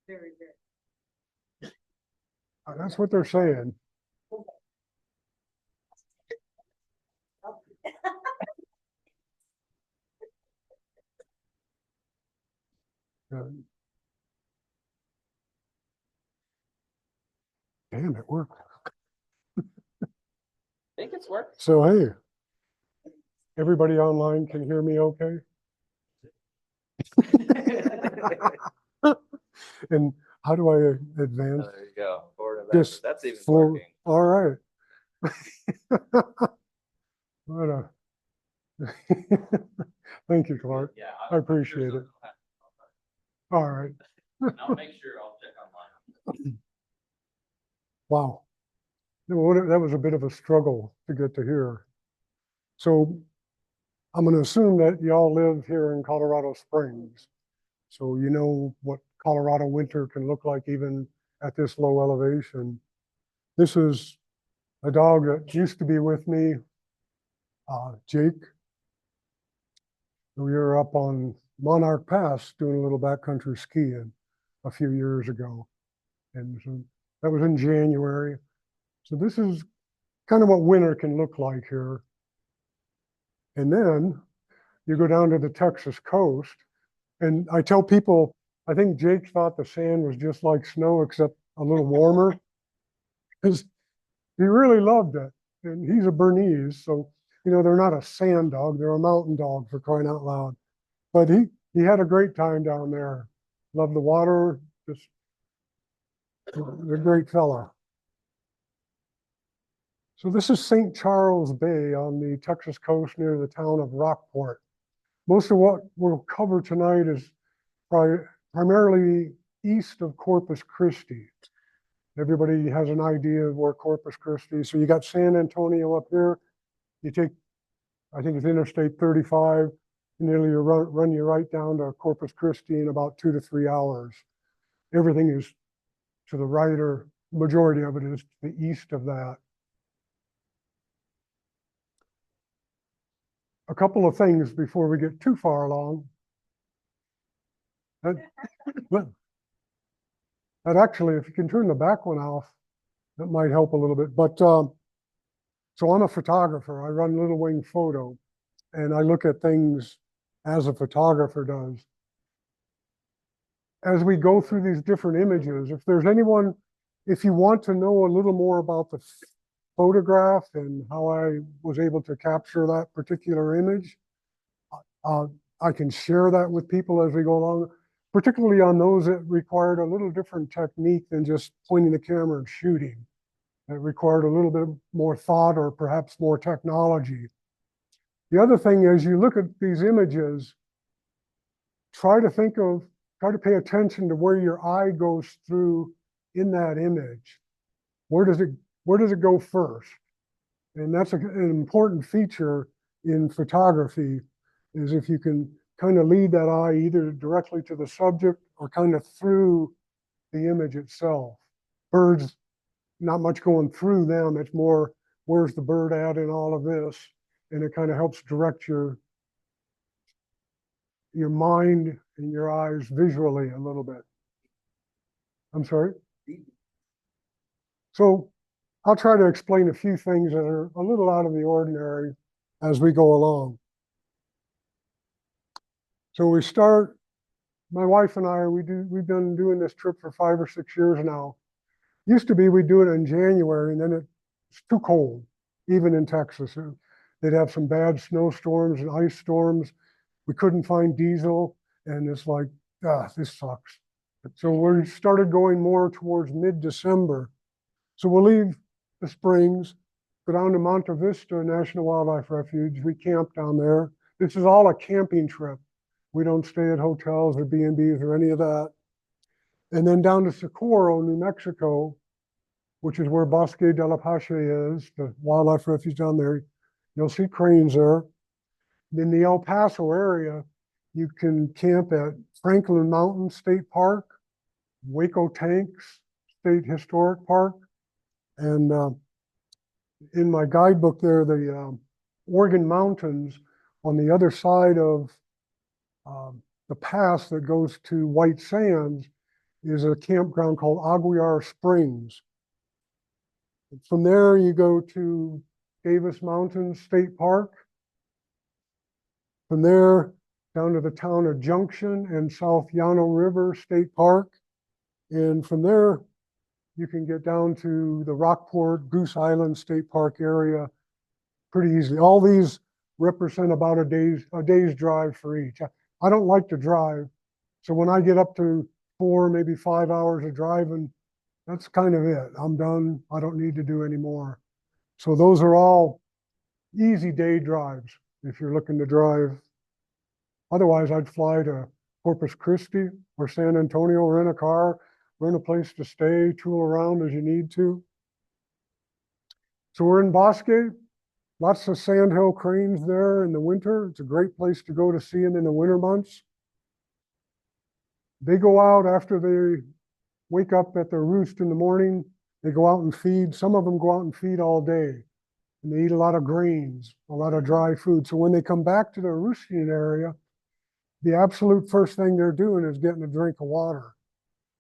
Very good. That's what they're saying. Damn, it worked. I think it's working. So, hey, everybody online can hear me okay? And how do I advance? There you go. Forward and Just backward. That's even for, working. all right. What a thank you, Clark. Yeah, I appreciate it. All right. I'll make sure I'll check online. Wow. That was a bit of a struggle to get to here. So I'm going to assume that y'all live here in Colorado Springs. So you know what Colorado winter can look like even at this low elevation. This is a dog that used to be with me, Jake. We were up on Monarch Pass doing a little backcountry skiing a few years ago. And so that was in January. So this is kind of what winter can look like here. And then you go down to the Texas coast. And I tell people, I think Jake thought the sand was just like snow, except a little warmer. Because he really loved it. And he's a Bernese. So, you know, they're not a sand dog, they're a mountain dog, for crying out loud. But he had a great time down there. Loved the water, just a great fella. So this is St. Charles Bay on the Texas coast near the town of Rockport. Most of what we'll cover tonight is primarily east of Corpus Christi. Everybody has an idea of where Corpus Christi is. So you got San Antonio up here. You take, I think it's Interstate 35, nearly run you right down to Corpus Christi in about 2 to 3 hours. Everything is to the right, or majority of it is to the east of that. A couple of things before we get too far along. That actually, if you can turn the back one off, that might help a little bit. But so I'm a photographer. I run Little Wing Photo, and I look at things as a photographer does. As we go through these different images, if there's anyone, if you want to know a little more about the photograph and how I was able to capture that particular image, I can share that with people as we go along, particularly on those that required a little different technique than just pointing the camera and shooting. It required a little bit more thought or perhaps more technology. The other thing is, you look at these images, try to pay attention to where your eye goes through in that image. Where does it go first? And that's an important feature in photography, is if you can kind of lead that eye either directly to the subject or kind of through the image itself. Birds, not much going through them. It's more, where's the bird at in all of this? And it kind of helps direct your mind and your eyes visually a little bit. I'm sorry? So I'll try to explain a few things that are a little out of the ordinary as we go along. So we start, my wife and I, we've been doing this trip for 5 or 6 years now. Used to be we'd do it in January, and then it's too cold, even in Texas. They'd have some bad snowstorms and ice storms. We couldn't find diesel, and it's like, this sucks. So we started going more towards mid-December. So we'll leave the Springs, go down to Monte Vista National Wildlife Refuge. We camp down there. This is all a camping trip. We don't stay at hotels or B&Bs or any of that. And then down to Socorro, New Mexico, which is where Bosque de Apache is, the wildlife refuge down there. You'll see cranes there. In the El Paso area, you can camp at Franklin Mountain State Park, Hueco Tanks State Historic Park, and in my guidebook there, the Oregon Mountains on the other side of the pass that goes to White Sands is a campground called Aguiar Springs. From there, you go to Davis Mountains State Park. From there, down to the town of Junction and South Llano River State Park. And from there, you can get down to the Rockport, Goose Island State Park area pretty easily. All these represent about a day's drive for each. I don't like to drive, so when I get up to 4, maybe 5 hours of driving, that's kind of it. I'm done. I don't need to do any more. So those are all easy day drives if you're looking to drive. Otherwise, I'd fly to Corpus Christi or San Antonio, rent a car, rent a place to stay, tool around as you need to. So we're in Bosque. Lots of sandhill cranes there in the winter. It's a great place to go to see them in the winter months. They go out after they wake up at their roost in the morning. They go out and feed. Some of them go out and feed all day. And they eat a lot of grains, a lot of dry food. So when they come back to their roosting area, the absolute first thing they're doing is getting a drink of water.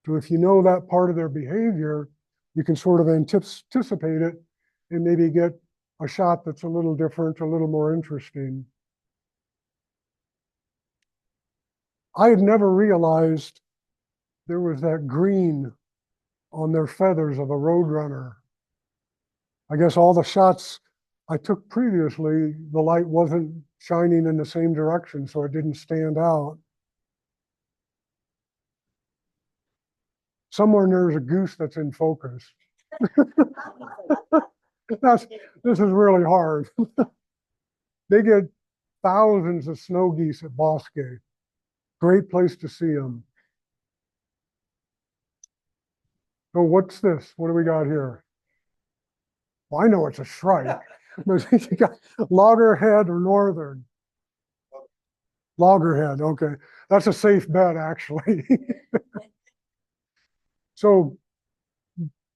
So if you know that part of their behavior, you can sort of anticipate it and maybe get a shot that's a little different, a little more interesting. I had never realized there was that green on their feathers of a roadrunner. I guess all the shots I took previously, the light wasn't shining in the same direction, so it didn't stand out. Somewhere there's a goose that's in focus. This is really hard. They get thousands of snow geese at Bosque. Great place to see them. So what's this? What do we got here? Well, I know it's a shrike. You got loggerhead or northern? Loggerhead, okay. That's a safe bet, actually. So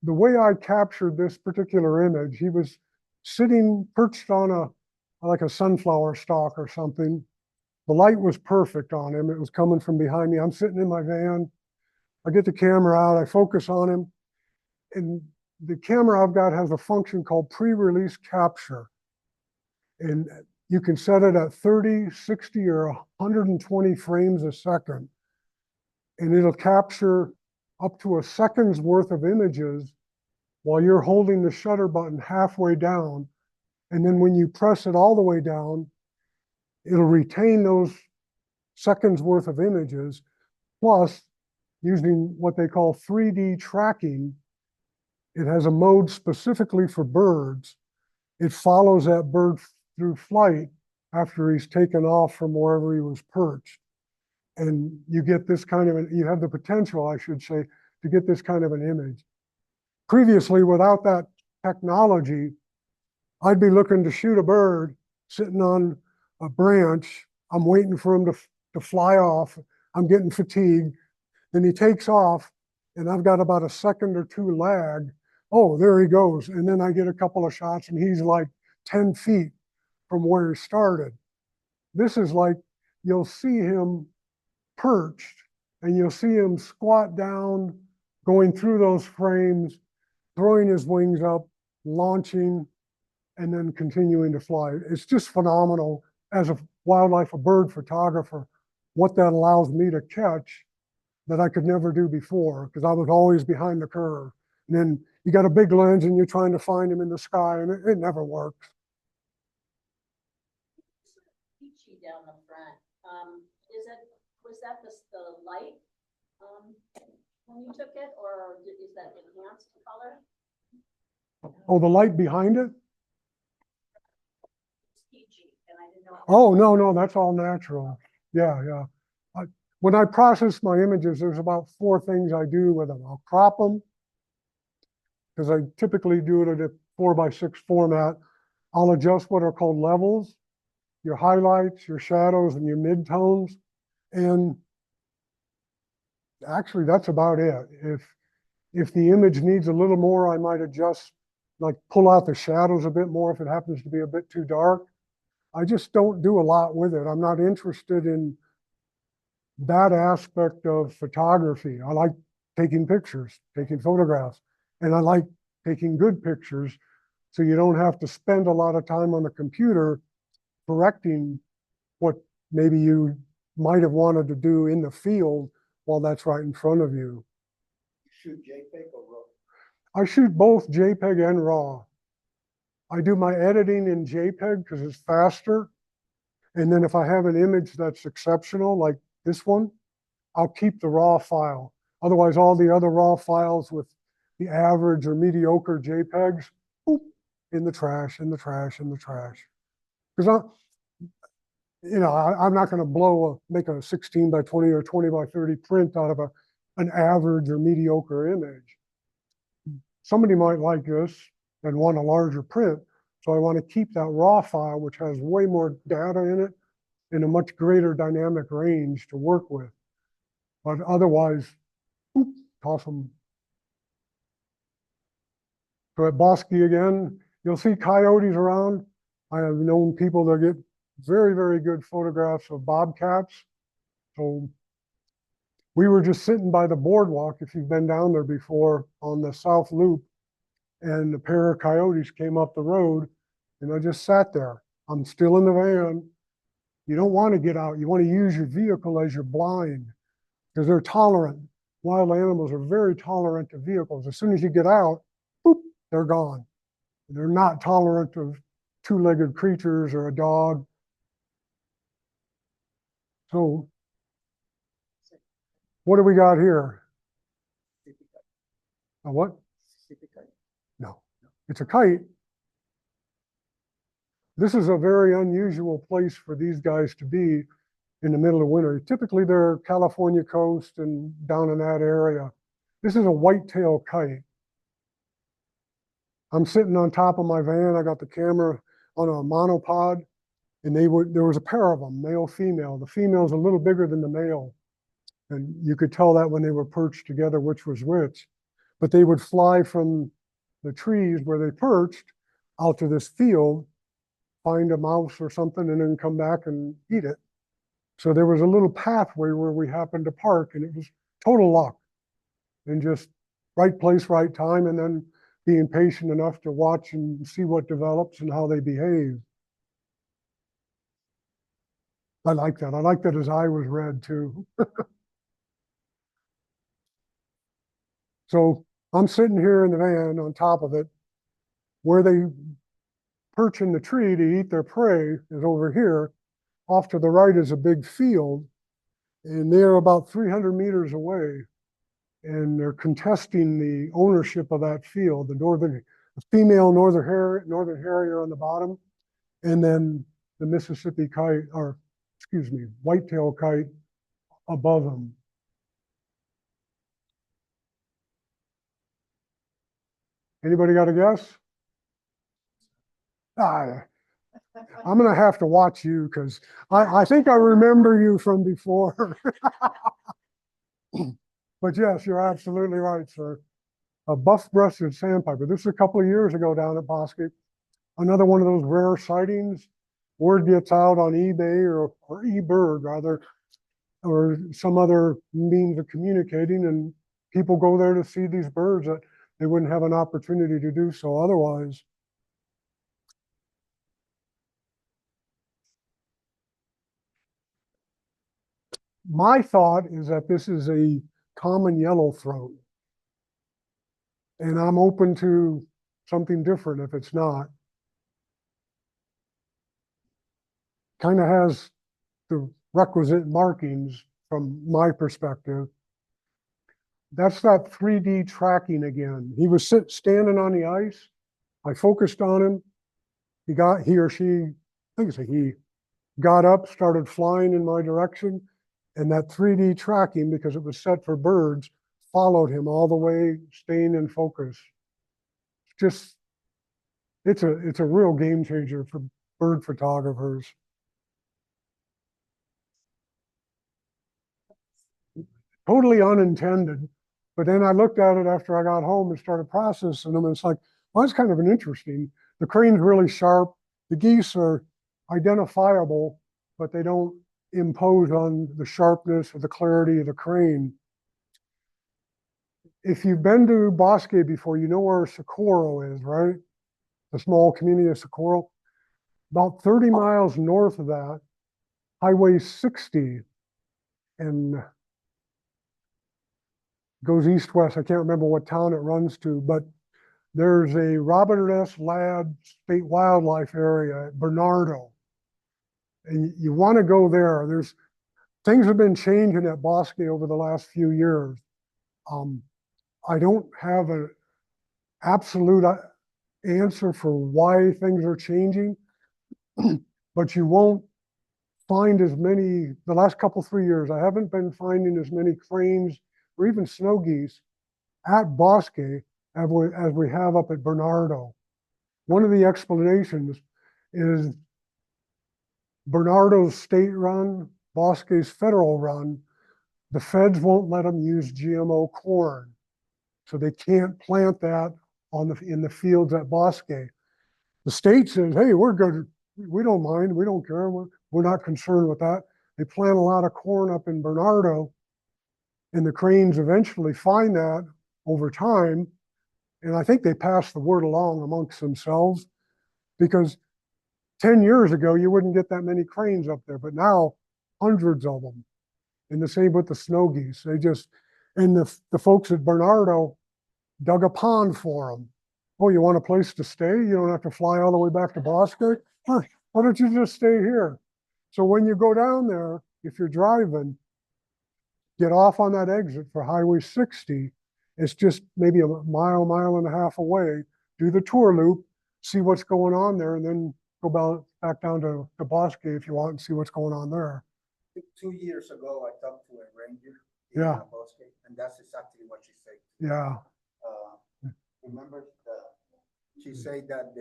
the way I captured this particular image, he was sitting perched on like a sunflower stalk or something. The light was perfect on him. It was coming from behind me. I'm sitting in my van. I get the camera out. I focus on him. And the camera I've got has a function called pre-release capture. And you can set it at 30, 60, or 120 frames a second. And it'll capture up to a second's worth of images while you're holding the shutter button halfway down. And then when you press it all the way down, it'll retain those seconds worth of images, plus using what they call 3D tracking. It has a mode specifically for birds. It follows that bird through flight after he's taken off from wherever he was perched. And you get this kind of, you have the potential, I should say, to get this kind of an image. Previously, without that technology, I'd be looking to shoot a bird sitting on a branch. I'm waiting for him to fly off. I'm getting fatigued. Then he takes off, and I've got about a second or two lag. Oh, there he goes. And then I get a couple of shots, and he's like 10 feet from where he started. This is like, you'll see him perched, and you'll see him squat down, going through those frames, throwing his wings up, launching, and then continuing to fly. It's just phenomenal as a wildlife, a bird photographer, what that allows me to catch that I could never do before, because I was always behind the curve. And then you got a big lens and you're trying to find him in the sky, and it never works. Peachy down the front. Was that the light when you took it, or is that enhanced color? Oh, the light behind it? It's peachy, and I didn't know. Oh, no, that's all natural. Yeah. When I process my images, there's about 4 things I do with them. I'll crop them, because I typically do it at a 4:6 format. I'll adjust what are called levels, your highlights, your shadows, and your midtones. And actually, that's about it. If the image needs a little more, I might adjust, like pull out the shadows a bit more if it happens to be a bit too dark. I just don't do a lot with it. I'm not interested in that aspect of photography. I like taking pictures, taking photographs, and I like taking good pictures. So you don't have to spend a lot of time on the computer correcting what maybe you might have wanted to do in the field while that's right in front of you. Shoot JPEG or RAW? I shoot both JPEG and RAW. I do my editing in JPEG because it's faster. And then if I have an image that's exceptional, like this one, I'll keep the RAW file. Otherwise, all the other RAW files with the average or mediocre JPEGs, boop, in the trash, in the trash, in the trash. Because I'm not going to make a 16 by 20 or 20 by 30 print out of an average or mediocre image. Somebody might like this and want a larger print. So I want to keep that RAW file, which has way more data in it, in a much greater dynamic range to work with. But otherwise, boop, toss them. So at Bosque again, you'll see coyotes around. I have known people that get very, very good photographs of bobcats. So we were just sitting by the boardwalk, if you've been down there before, on the South Loop, and a pair of coyotes came up the road, and I just sat there. I'm still in the van. You don't want to get out. You want to use your vehicle as your blind because they're tolerant. Wild animals are very tolerant to vehicles. As soon as you get out, boop, they're gone. They're not tolerant of two-legged creatures or a dog. So what do we got here? A what? No, it's a kite. This is a very unusual place for these guys to be in the middle of winter. Typically they're California coast and down in that area. This is a whitetail kite. I'm sitting on top of my van. I got the camera on a monopod, and there was a pair of them, male, female. The female's a little bigger than the male. And you could tell that when they were perched together, which was which. But they would fly from the trees where they perched out to this field, find a mouse or something, and then come back and eat it. So there was a little pathway where we happened to park, and it was total luck. And just right place, right time, and then being patient enough to watch and see what develops and how they behave. I like that. I like that his eye was red too. So I'm sitting here in the van on top of it. Where they perch in the tree to eat their prey is over here. Off to the right is a big field, and they're about 300 meters away, and they're contesting the ownership of that field. The female northern harrier on the bottom, and then the Mississippi kite, or excuse me, whitetail kite above them. Anybody got a guess? I'm going to have to watch you because I think I remember you from before. But yes, you're absolutely right, sir. A buff-breasted sandpiper. This is a couple of years ago down at Bosque. Another one of those rare sightings. Word gets out on eBay or eBird rather, or some other means of communicating, and people go there to see these birds that they wouldn't have an opportunity to do so otherwise. My thought is that this is a common yellow throat. And I'm open to something different if it's not. Kind of has the requisite markings from my perspective. That's that 3D tracking again. He was standing on the ice. I focused on him. He or she, I think it's a he, got up, started flying in my direction. And that 3D tracking, because it was set for birds, followed him all the way, staying in focus. It's a real game changer for bird photographers. Totally unintended. But then I looked at it after I got home and started processing them. And it's like, well, that's kind of an interesting. The crane's really sharp. The geese are identifiable, but they don't impose on the sharpness or the clarity of the crane. If you've been to Bosque before, you know where Socorro is, right? The small community of Socorro. About 30 miles north of that, Highway 60, and goes east-west. I can't remember what town it runs to, but there's a Robert S. Ladd State Wildlife Area at Bernardo. And you want to go there. Things have been changing at Bosque over the last few years. I don't have an absolute answer for why things are changing, but you won't find as many, the last couple, 3 years, I haven't been finding as many cranes or even snow geese at Bosque as we have up at Bernardo. One of the explanations is Bernardo's state run, Bosque's federal run. The feds won't let them use GMO corn. So they can't plant that in the fields at Bosque. The state says, hey, we're good. We don't mind. We don't care. We're not concerned with that. They plant a lot of corn up in Bernardo, and the cranes eventually find that over time. And I think they pass the word along amongst themselves, because 10 years ago, you wouldn't get that many cranes up there, but now hundreds of them. And the same with the snow geese. And the folks at Bernardo dug a pond for them. Oh, you want a place to stay? You don't have to fly all the way back to Bosque? Why don't you just stay here? So when you go down there, if you're driving, get off on that exit for Highway 60. It's just maybe a mile and a half away. Do the tour loop, see what's going on there, and then go back down to Bosque if you want and see what's going on there. 2 years ago, I talked to a ranger. Yeah. Bosque, and that's exactly what she said. Yeah. Remember, she said that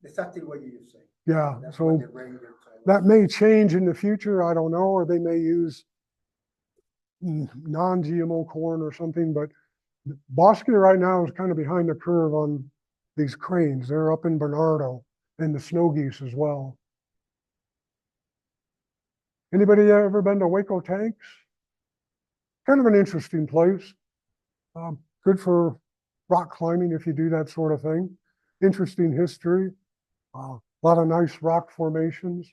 exactly what you say. Yeah. That's So what the ranger told us. that may change in the future. I don't know, or they may use non-GMO corn or something, but Bosque right now is kind of behind the curve on these cranes. They're up in Bernardo, and the snow geese as well. Anybody ever been to Hueco Tanks? Kind of an interesting place. Good for rock climbing if you do that sort of thing. Interesting history. A lot of nice rock formations.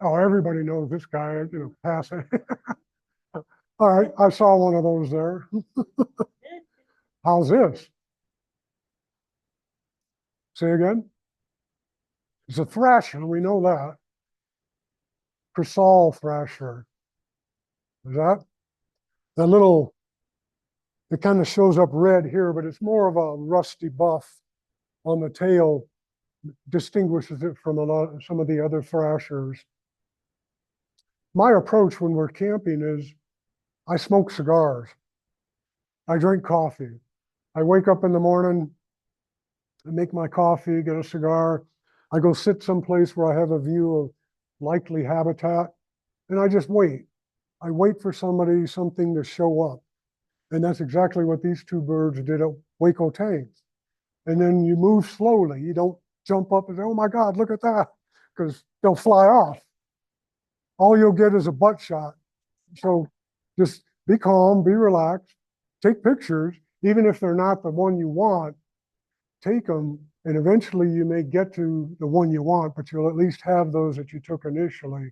Oh, everybody knows this guy, pass it. All right, I saw one of those there. How's this? Say again? It's a thrasher, we know that. Crisall thrasher. Is that? That little, it kind of shows up red here, but it's more of a rusty buff on the tail, distinguishes it from some of the other thrashers. My approach when we're camping is I smoke cigars. I drink coffee. I wake up in the morning, I make my coffee, get a cigar. I go sit someplace where I have a view of likely habitat, and I just wait. I wait for something to show up. And that's exactly what these two birds did at Hueco Tanks. And then you move slowly. You don't jump up and say, oh my God, look at that, because they'll fly off. All you'll get is a butt shot. So just be calm, be relaxed, take pictures, even if they're not the one you want, take them, and eventually you may get to the one you want, but you'll at least have those that you took initially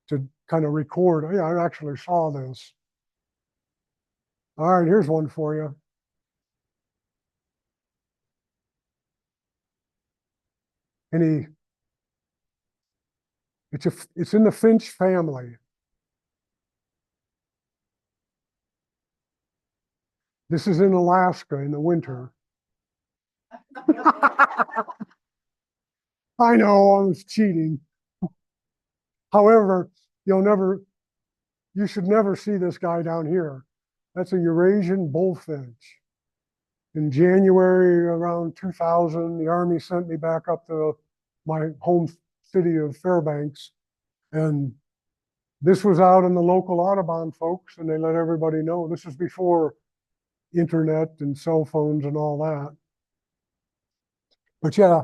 to kind of record. Oh, yeah, I actually saw this. All right, here's one for you. It's in the finch family. This is in Alaska in the winter. I know I was cheating. However, you should never see this guy down here. That's a Eurasian bullfinch. In January around 2000, the Army sent me back up to my home city of Fairbanks. And this was out in the local Audubon folks, and they let everybody know. This is before internet and cell phones and all that. But yeah,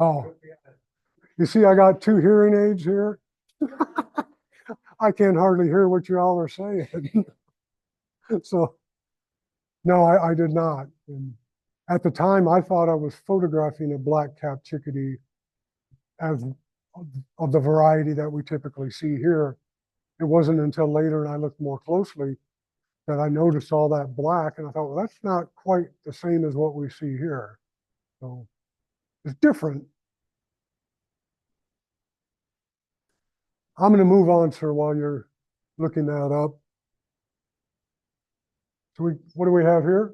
Oh, Could be a- you see, I got two hearing aids here. I can't hardly hear what you all are saying. So, no, I did not. And at the time, I thought I was photographing a black-capped chickadee as of the variety that we typically see here. It wasn't until later, and I looked more closely, that I noticed all that black, and I thought, well, that's not quite the same as what we see here. So it's different. I'm going to move on, sir, while you're looking that up. So what do we have here?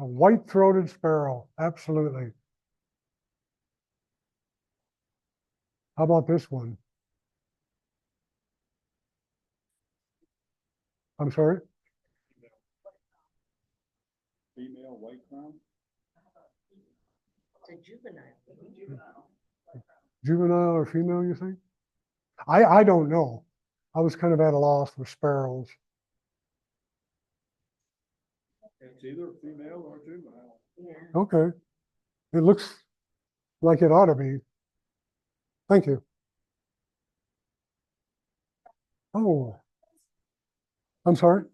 A white-throated sparrow, absolutely. How about this one? I'm sorry? Female white crown? It's a juvenile. Juvenile or female, you think? I don't know. I was kind of at a loss with sparrows. It's either female or juvenile. Yeah. Okay. It looks like it ought to be. Thank you. Oh, I'm sorry?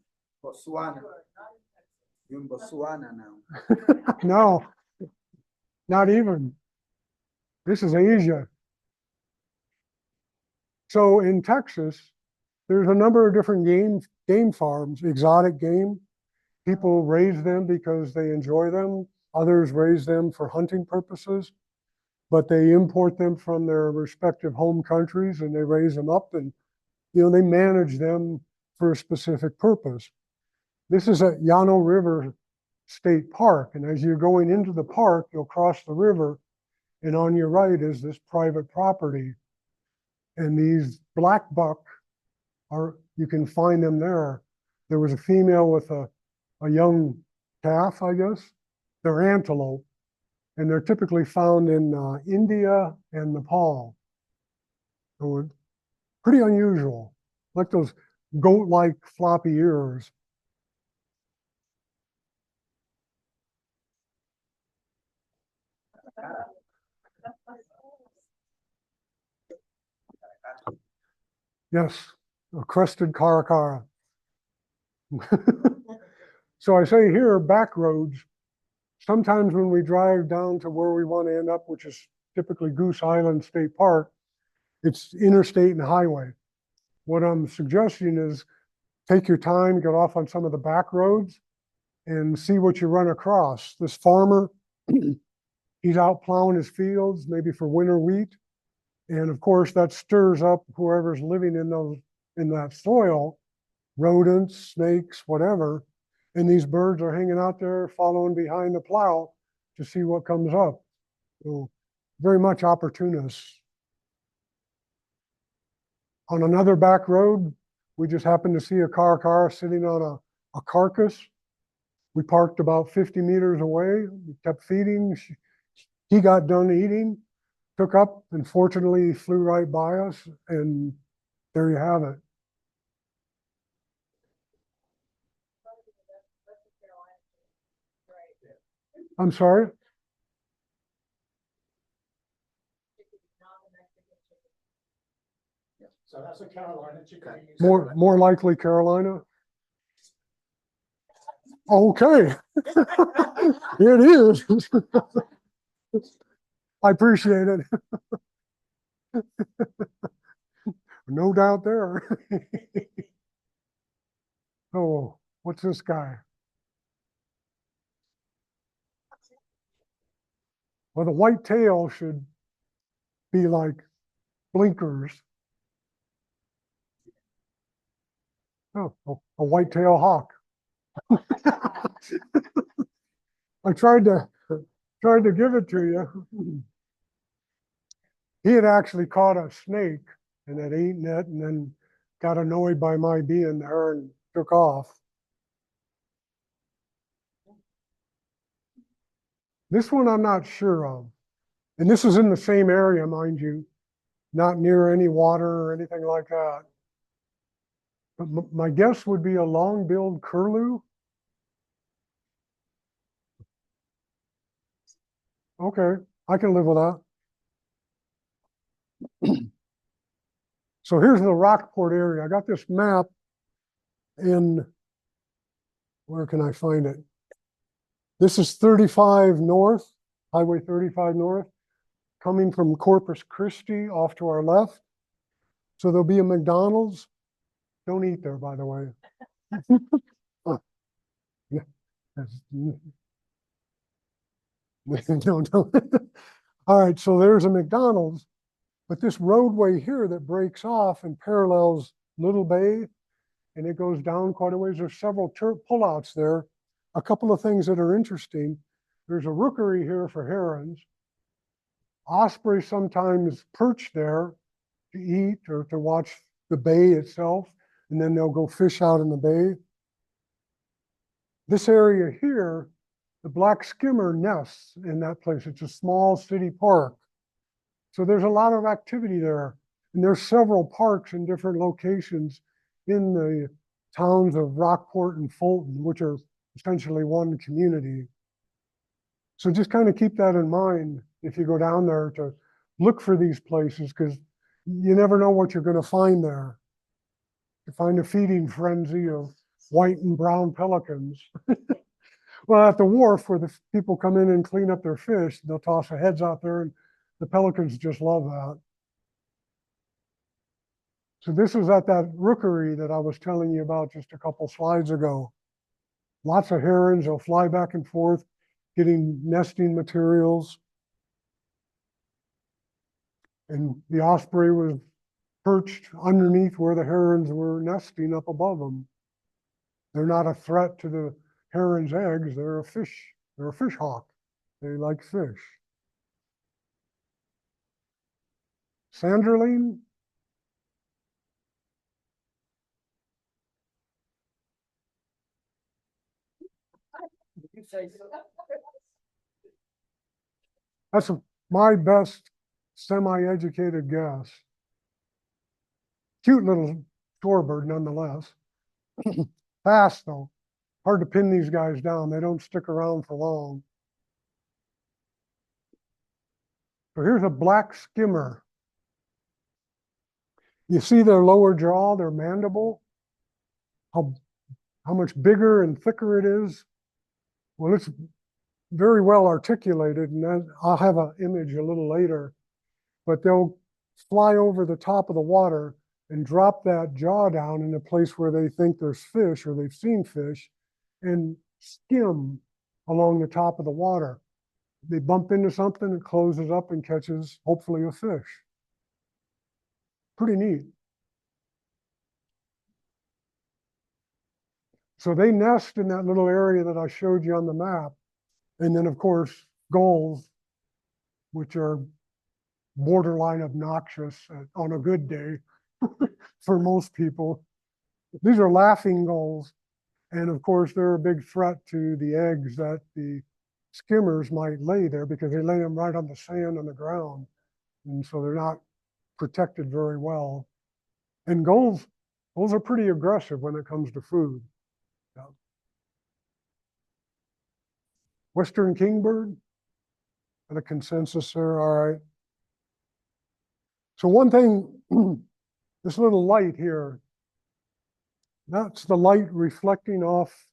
Botswana. You're in Botswana now. No, not even. This is Asia. So in Texas, there's a number of different game farms, exotic game. People raise them because they enjoy them. Others raise them for hunting purposes, but they import them from their respective home countries and they raise them up and, they manage them for a specific purpose. This is at Llano River State Park. And as you're going into the park, you'll cross the river and on your right is this private property. And these black buck you can find them there. There was a female with a young calf, I guess. They're antelope, and they're typically found in India and Nepal. So pretty unusual, like those goat-like floppy ears. Yes, a crested caracara. So I say here, back roads. Sometimes when we drive down to where we want to end up, which is typically Goose Island State Park, it's interstate and highway. What I'm suggesting is take your time, get off on some of the back roads and see what you run across. This farmer, he's out plowing his fields, maybe for winter wheat. And of course that stirs up whoever's living in that soil, rodents, snakes, whatever. And these birds are hanging out there following behind the plow to see what comes up. So very much opportunists. On another back road, we just happened to see a car sitting on a carcass. We parked about 50 meters away. We kept feeding. He got done eating, took up, and fortunately flew right by us. And there you have it. I'm sorry? So that's a Carolina chickadee. More likely Carolina. Okay. It is. I appreciate it. No doubt there. Oh, what's this guy? Well, the white tail should be like blinkers. Oh, a white-tail hawk. I tried to give it to you. He had actually caught a snake and had eaten it and then got annoyed by my being there and took off. This one I'm not sure of. And this is in the same area, mind you, not near any water or anything like that. But my guess would be a long-billed curlew. Okay, I can live with that. So here's the Rockport area. I got this map in, where can I find it? This is 35 North, Highway 35 North, coming from Corpus Christi off to our left. So there'll be a McDonald's. Don't eat there, by the way. Oh, yeah. No, no. All right, so there's a McDonald's, but this roadway here that breaks off and parallels Little Bay, and it goes down quite a ways. There's several pullouts there. A couple of things that are interesting. There's a rookery here for herons. Ospreys sometimes perch there to eat or to watch the bay itself, and then they'll go fish out in the bay. This area here, the black skimmer nests in that place. It's a small city park. So there's a lot of activity there. And there's several parks in different locations in the towns of Rockport and Fulton, which are essentially one community. So just kind of keep that in mind if you go down there to look for these places, because you never know what you're going to find there. You find a feeding frenzy of white and brown pelicans. Well, at the wharf where the people come in and clean up their fish, they'll toss their heads out there, and the pelicans just love that. So this was at that rookery that I was telling you about just a couple slides ago. Lots of herons, they'll fly back and forth, getting nesting materials. And the osprey was perched underneath where the herons were nesting up above them. They're not a threat to the heron's eggs, they're a fish hawk. They like fish. Sanderling. You say so. That's my best semi-educated guess. Cute little shorebird nonetheless. Fast though. Hard to pin these guys down. They don't stick around for long. So here's a black skimmer. You see their lower jaw, their mandible, how much bigger and thicker it is. Well, it's very well articulated, and then I'll have an image a little later, but they'll fly over the top of the water and drop that jaw down in a place where they think there's fish or they've seen fish and skim along the top of the water. They bump into something, it closes up and catches, hopefully, a fish. Pretty neat. So they nest in that little area that I showed you on the map. And then, of course, gulls, which are borderline obnoxious on a good day for most people. These are laughing gulls. And of course, they're a big threat to the eggs that the skimmers might lay there because they lay them right on the sand on the ground. And so they're not protected very well. And gulls are pretty aggressive when it comes to food. Yeah. Western kingbird, got a consensus there, all right. So one thing, this little light here, that's the light reflecting off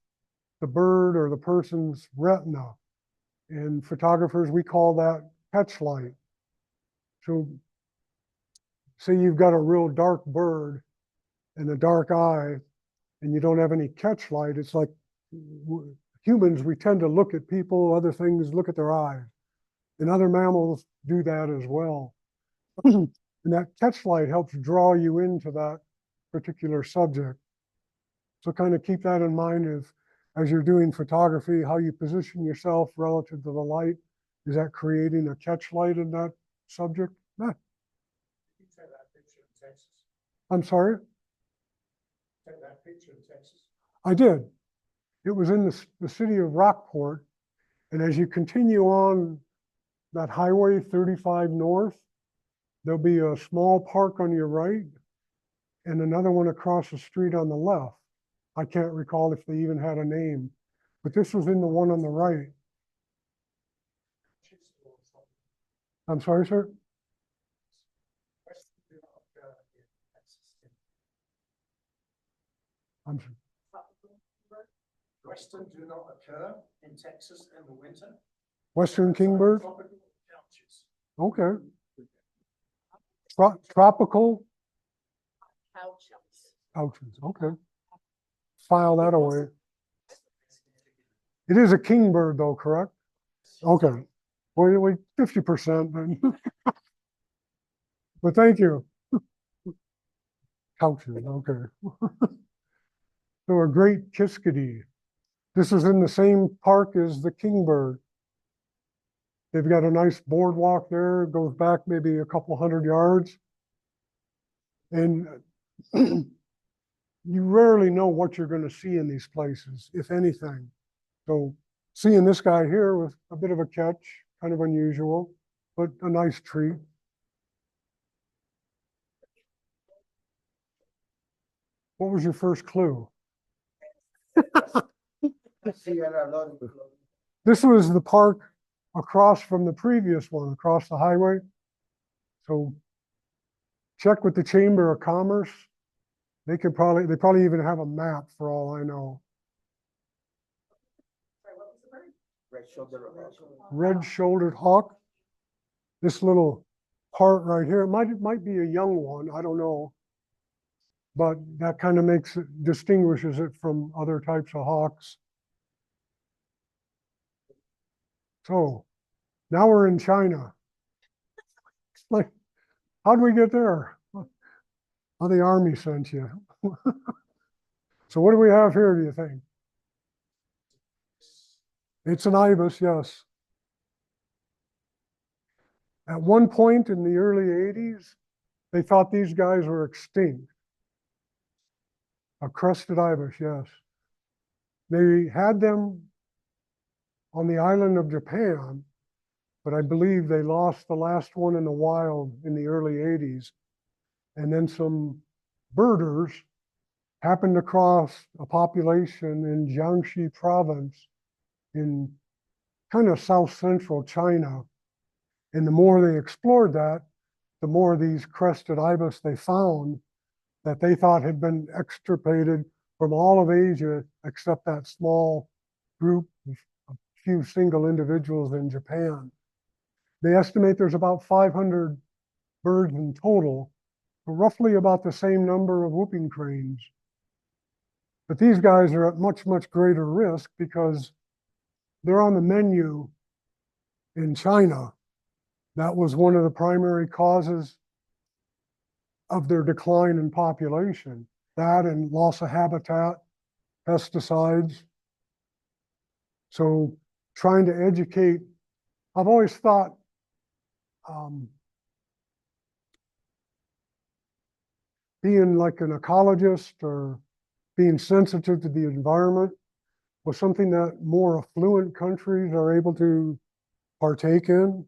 the bird or the person's retina. And photographers, we call that catch light. So say you've got a real dark bird and a dark eye and you don't have any catch light, it's like humans, we tend to look at people, other things, look at their eyes. And other mammals do that as well. And that catch light helps draw you into that particular subject. So kind of keep that in mind as you're doing photography, how you position yourself relative to the light. Is that creating a catch light in that subject? Nah. You take that picture in Texas. I'm sorry? Take that picture in Texas. I did. It was in the city of Rockport. And as you continue on that highway 35 north, there'll be a small park on your right and another one across the street on the left. I can't recall if they even had a name, but this was in the one on the right. I'm sorry, sir? Western do not occur in Texas. I'm sorry. Western do not occur in Texas in the winter. Western kingbird? Tropical couches. Okay. Tropical pouches, okay. File that away. It is a kingbird though, correct? Okay. Well, we 50% then. But thank you. Couches, okay. So a great kiskadee. This is in the same park as the kingbird. They've got a nice boardwalk there, it goes back maybe a couple hundred yards. And you rarely know what you're going to see in these places, if anything. So seeing this guy here was a bit of a catch, kind of unusual, but a nice treat. What was your first clue? Sierra Leone. This was the park across from the previous one, across the highway. So check with the Chamber of Commerce. They probably even have a map for all I know. Red-shouldered hawk. Red-shouldered hawk. This little part right here, it might be a young one, I don't know. But that kind of distinguishes it from other types of hawks. So now we're in China. Like, how'd we get there? Oh, the army sent you. So what do we have here, do you think? It's an ibis, yes. At one point in the early 80s, they thought these guys were extinct. A crested ibis, yes. They had them on the island of Japan, but I believe they lost the last one in the wild in the early 80s. And then some birders happened across a population in Jiangxi province in kind of south central China. And the more they explored that, the more these crested ibis they found that they thought had been extirpated from all of Asia, except that small group of a few single individuals in Japan. They estimate there's about 500 birds in total, roughly about the same number of whooping cranes. But these guys are at much, much greater risk because they're on the menu in China. That was one of the primary causes of their decline in population. That and loss of habitat, pesticides. So trying to educate, I've always thought being like an ecologist or being sensitive to the environment was something that more affluent countries are able to partake in.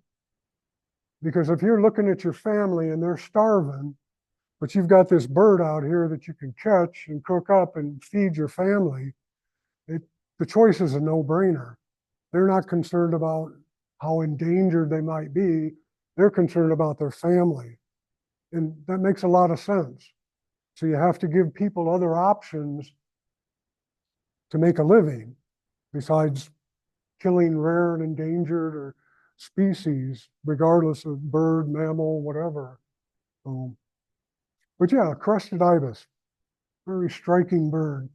Because if you're looking at your family and they're starving, but you've got this bird out here that you can catch and cook up and feed your family, the choice is a no-brainer. They're not concerned about how endangered they might be. They're concerned about their family. And that makes a lot of sense. So you have to give people other options to make a living besides killing rare and endangered or species, regardless of bird, mammal, whatever. But yeah, crested ibis, very striking bird.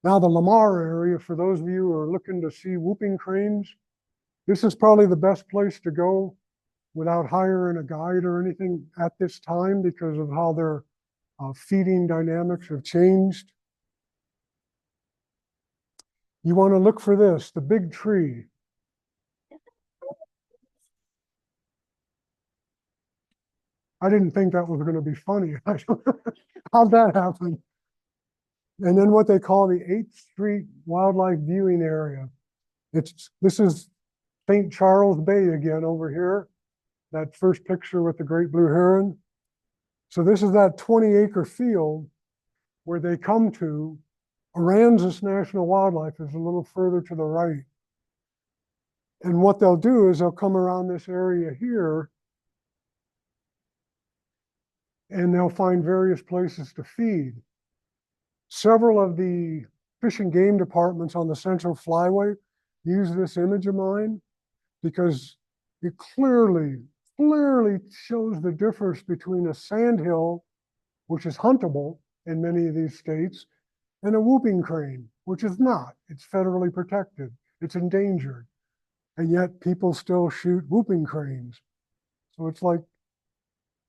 Now the Lamar area, for those of you who are looking to see whooping cranes, this is probably the best place to go without hiring a guide or anything at this time because of how their feeding dynamics have changed. You want to look for this, the big tree. I didn't think that was going to be funny. How'd that happen? And then what they call the 8th Street Wildlife Viewing Area. This is St. Charles Bay again over here. That first picture with the great blue heron. So this is that 20-acre field where they come to. Aransas National Wildlife is a little further to the right. And what they'll do is they'll come around this area here and they'll find various places to feed. Several of the fish and game departments on the Central Flyway use this image of mine because it clearly shows the difference between a sandhill, which is huntable in many of these states, and a whooping crane, which is not. It's federally protected. It's endangered. And yet people still shoot whooping cranes. So it's like,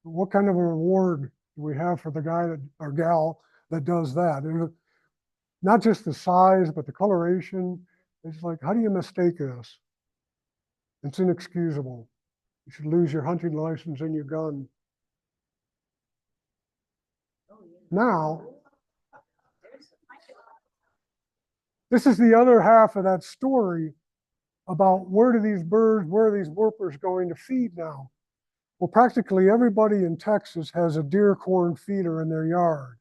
what kind of a reward do we have for the guy that, or gal that does that? And not just the size, but the coloration. It's like, how do you mistake this? It's inexcusable. You should lose your hunting license and your gun. Now, this is the other half of that story about where do these birds, where are these whoopers going to feed now? Well, practically everybody in Texas has a deer corn feeder in their yard.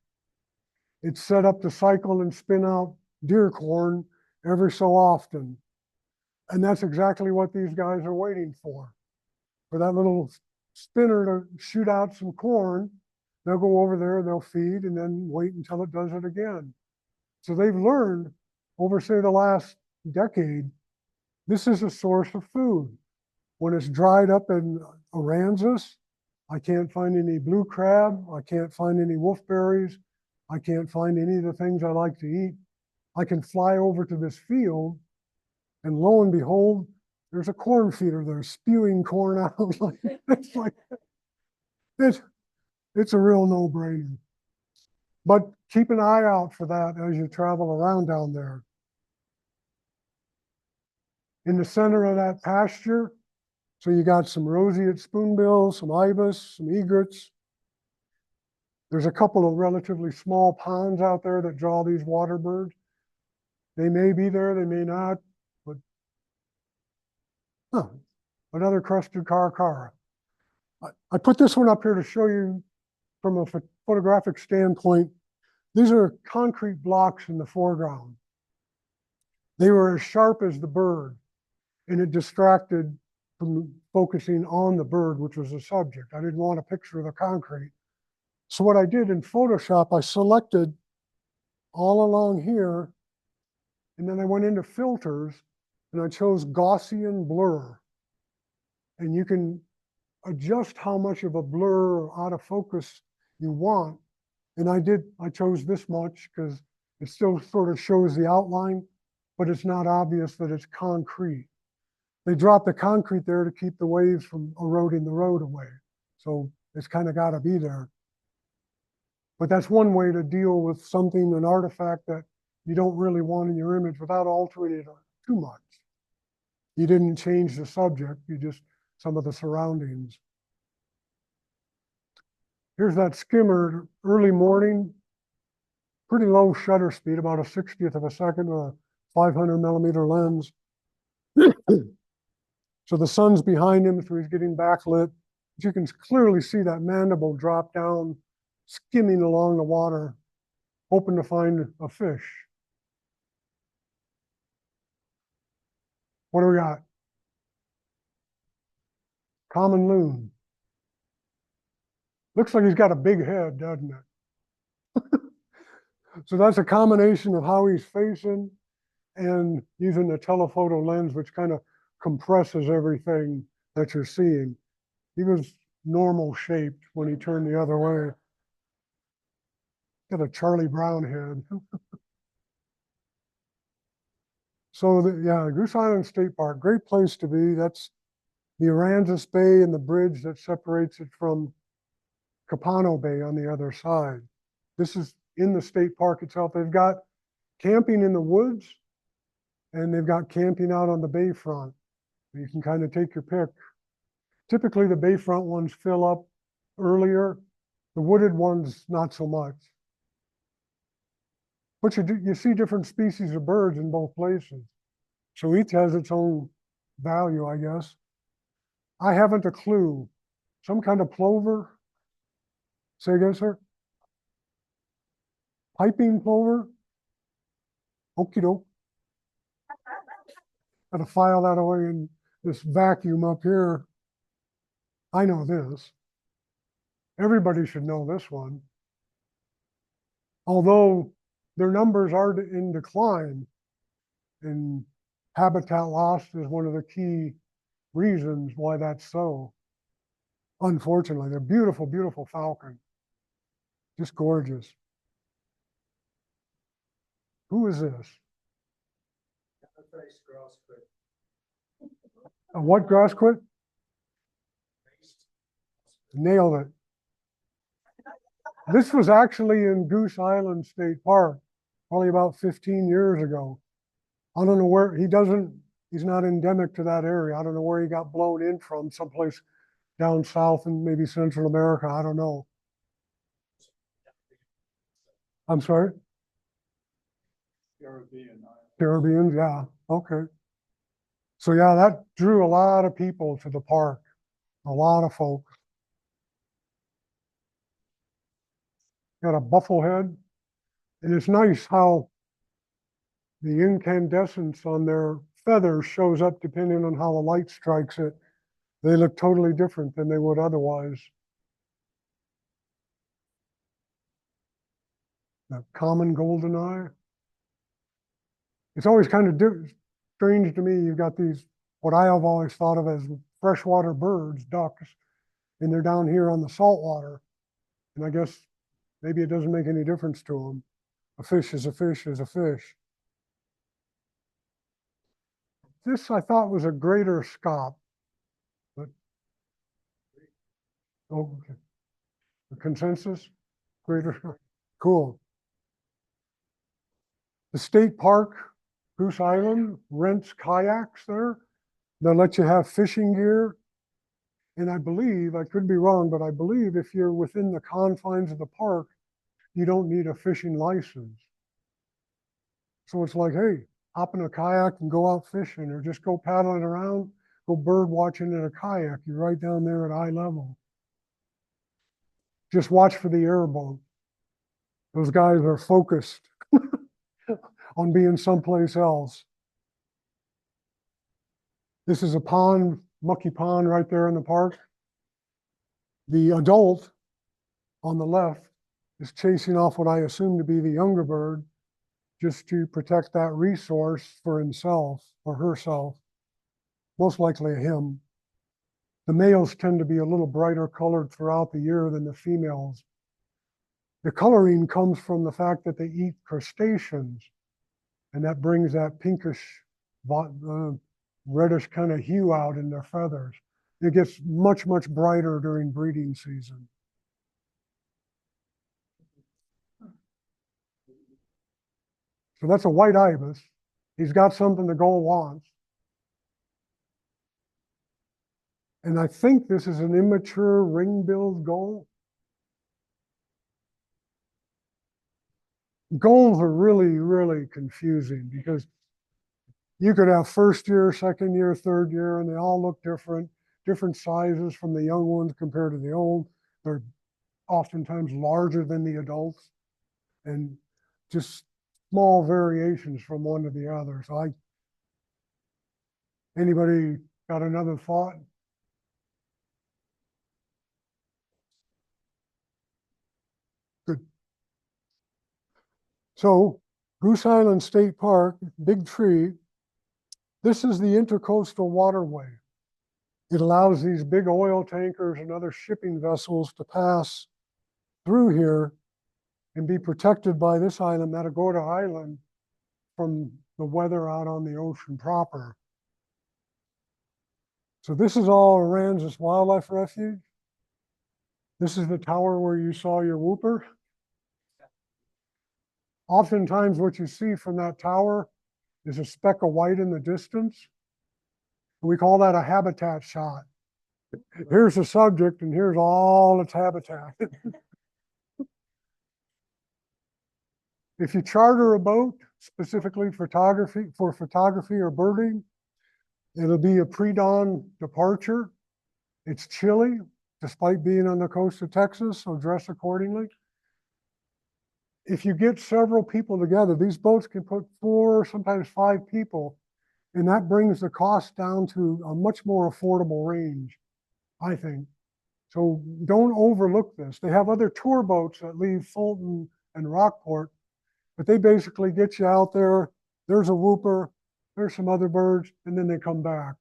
It's set up to cycle and spin out deer corn every so often. And that's exactly what these guys are waiting for that little spinner to shoot out some corn. They'll go over there, they'll feed, and then wait until it does it again. So they've learned over, say, the last decade, this is a source of food. When it's dried up in Aransas, I can't find any blue crab, I can't find any wolfberries, I can't find any of the things I like to eat. I can fly over to this field, and lo and behold, there's a corn feeder there spewing corn out. It's a real no-brainer. But keep an eye out for that as you travel around down there. In the center of that pasture, so you got some roseate spoonbills, some ibis, some egrets. There's a couple of relatively small ponds out there that draw these water birds. They may be there, they may not, but another crested caracara. I put this one up here to show you from a photographic standpoint. These are concrete blocks in the foreground. They were as sharp as the bird, and it distracted from focusing on the bird, which was the subject. I didn't want a picture of the concrete. So what I did in Photoshop, I selected all along here, and then I went into filters, and I chose Gaussian blur. And you can adjust how much of a blur or out of focus you want. And I chose this much because it still sort of shows the outline, but it's not obvious that it's concrete. They dropped the concrete there to keep the waves from eroding the road away. So it's kind of got to be there. But that's one way to deal with something, an artifact that you don't really want in your image without altering it too much. You didn't change the subject, you just some of the surroundings. Here's that skimmer, early morning, pretty low shutter speed, about a 60th of a second with a 500 millimeter lens. So the sun's behind him, so he's getting backlit. But you can clearly see that mandible drop down, skimming along the water, hoping to find a fish. What do we got? Common loon. Looks like he's got a big head, doesn't it? So that's a combination of how he's facing and using the telephoto lens, which kind of compresses everything that you're seeing. He was normal shaped when he turned the other way. Got a Charlie Brown head. So yeah, Goose Island State Park, great place to be. That's the Aransas Bay and the bridge that separates it from Capano Bay on the other side. This is in the state park itself. They've got camping in the woods and they've got camping out on the bayfront. You can kind of take your pick. Typically the bayfront ones fill up earlier. The wooded ones, not so much. But you see different species of birds in both places. So each has its own value, I guess. I haven't a clue. Some kind of plover? Say again, sir? Piping plover? Okie doke. Gotta file that away in this vacuum up here. I know this. Everybody should know this one. Although their numbers are in decline, and habitat loss is one of the key reasons why that's so. Unfortunately, they're beautiful, beautiful falcon. Just gorgeous. Who is this? Face grass clip. A what grass quit? Nailed it. This was actually in Goose Island State Park, probably about 15 years ago. I don't know where, he's not endemic to that area. I don't know where he got blown in from, someplace down south in maybe Central America. I don't know. I'm sorry? Caribbean, yeah, okay. So yeah, that drew a lot of people to the park, a lot of folks. Got a bufflehead, and it's nice how the incandescence on their feathers shows up depending on how the light strikes it. They look totally different than they would otherwise. The common goldeneye. It's always kind of strange to me. You've got these, what I have always thought of as freshwater birds, ducks, and they're down here on the saltwater. And I guess maybe it doesn't make any difference to them. A fish is a fish is a fish. This I thought was a greater scop, but okay. The consensus, greater, cool. The state park, Goose Island, rents kayaks there. They'll let you have fishing gear. And I believe, I could be wrong, but I believe if you're within the confines of the park, you don't need a fishing license. So it's like, hey, hop in a kayak and go out fishing, or just go paddling around, go bird watching in a kayak. You're right down there at eye level. Just watch for the airboat. Those guys are focused on being someplace else. This is a pond, mucky pond right there in the park. The adult on the left is chasing off what I assume to be the younger bird, just to protect that resource for himself or herself, most likely a him. The males tend to be a little brighter colored throughout the year than the females. The coloring comes from the fact that they eat crustaceans, and that brings that pinkish, reddish kind of hue out in their feathers. It gets much, much brighter during breeding season. So that's a white ibis. He's got something the gull wants. And I think this is an immature ring-billed gull. Gulls are really, really confusing because you could have first year, second year, third year, and they all look different, different sizes from the young ones compared to the old. They're oftentimes larger than the adults, and just small variations from one to the other. So anybody got another thought? Good. So Goose Island State Park, big tree. This is the intercoastal waterway. It allows these big oil tankers and other shipping vessels to pass through here and be protected by this island, Matagorda Island, from the weather out on the ocean proper. So this is all Aransas Wildlife Refuge. This is the tower where you saw your whooper. Oftentimes what you see from that tower is a speck of white in the distance. We call that a habitat shot. Here's the subject and here's all its habitat. If you charter a boat specifically for photography or birding, it'll be a pre-dawn departure. It's chilly, despite being on the coast of Texas, so dress accordingly. If you get several people together, these boats can put 4, sometimes 5 people And that brings the cost down to a much more affordable range, I think. So don't overlook this. They have other tour boats that leave Fulton and Rockport, but they basically get you out there. There's a whooper, there's some other birds, and then they come back.